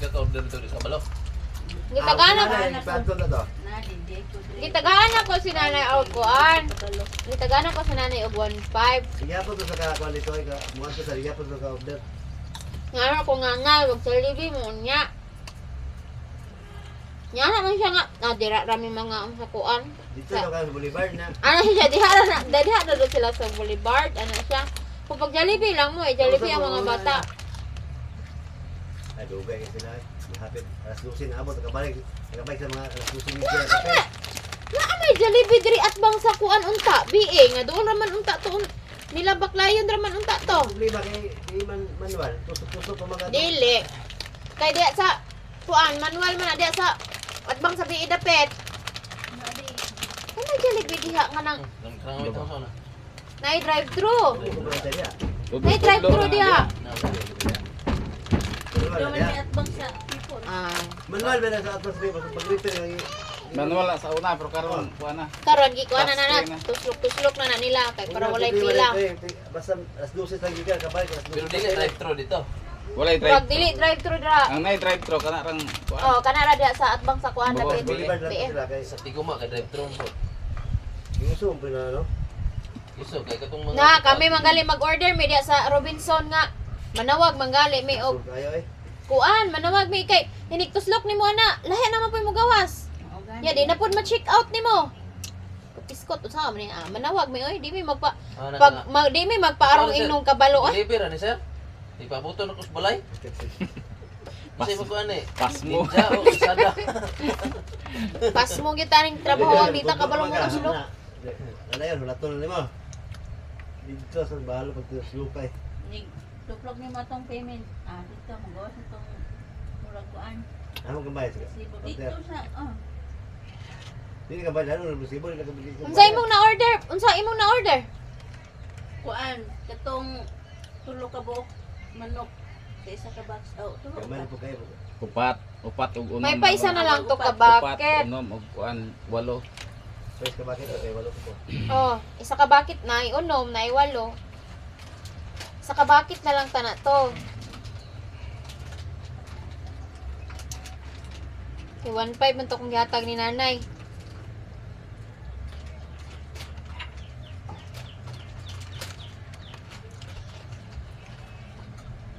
Kaka-order dito sa balok. Gitagana ko. Panto na to. Gitagana ko si nanay og kuan. Gitagana ko si nanay og 1.5. Sige po to sa kakuan ito. Muha to sa riya po to ka order. Nga ko nga og Jollibee mo nya. Nya naman siya nga nadira rami mga sa kuan. Dito na ka sa Boulevard na. Ano siya diha na doon sila sa Boulevard. Ano siya? Kung pag Jollibee lang mo Jollibee ang mga bata. Ay dugay kasi sila. Mahapit. Alas 12 na abot kabalik. Nakabalik sa mga alas 12 ni Jay. Naa may Jollibee diri at bang sa kuan unta. BA nga doon raman unta to. Nila baklayon raman unta to. Problema kay manual. Tusok-tusok pa mga. Dili. Kay diya sa kuan manual man na diya sa at bang sa BA dapet. Ano Jollibee diha nga nang Nang ito sa na. nay drive-thru. Diya. Nay drive-thru diha. Ah. Manual ba na sa atlas rin? Pag-repair yung Manual na sa una, pero karon kuha na. Karon gi kuan na tuslok-tuslok na nila kay para walay pila. Basta alas 12 lang gikan kabalik alas 12. Pero dili drive-thru dito. Walay Wag drive. dili drive-thru dira. Ang nay drive thru kana rang kuha. Oh, kana ra diha sa atbang sa kuan Bawa, dapit. Boulevard lang BA. sila kay Sa Tiguma ka drive-thru mo. yung zoom pa na no? Iso kay katong mga Na kami manggali mag-order mi diha sa Robinson nga. Manawag manggali mi og Kayo eh. kuan, manawag mi kay hinigtuslok nimo ana. Lahi naman po mo gawas. Ya di na pud ma-check out nimo. Piskot usa man ni manawag mi oy, di mi magpa pag di mi magpaarong inong kabalo ay. Deliver ani sir. Di pa buto na kus balay. Kasi mo ko ani. Pas mo. Ninja o isada. Pas mo gitaning trabaho dita kabalo mo uslok. Ano yun? Wala to na lima. Dito sa bahalo pag lupay. Tuplok ni matong payment. Dito magawa sa tong murag kuan. Ano kang bayad? Dito sa Hindi ka bayad. Ano resibo? Hindi ka bayad. Unsa imong na-order? Unsa imong na-order? kuan katong tulo ka buok manok sa isa ka box. Tulo Kamay ka. po kayo. Upat ug unom. May paisa na lang to ka Upat, bucket. unom ug kuan 8. Pwes ka bakit? Okay, walo po. Oh, isa ka bucket na unom na walo. Isa ka bucket na lang tana to. Okay, 1.5 man to kung gihatag ni nanay.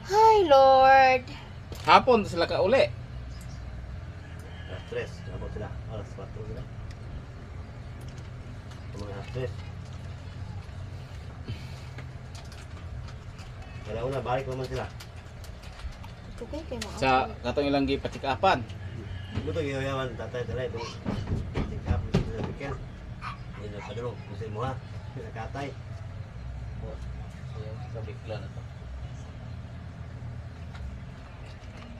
Hi, Lord. Hapon sila ka uli. Alas 3. Abot sila. Alas 4 sila. Mga alas 3. Kaya una, balik naman sila. Okay, kay mo. Sa katong ilang gipatsikapan. Buto giyawan tatay talay do. Pick up sa weekend. Ini na padro, musim mo ha. Nakatay. Sa bigla na to.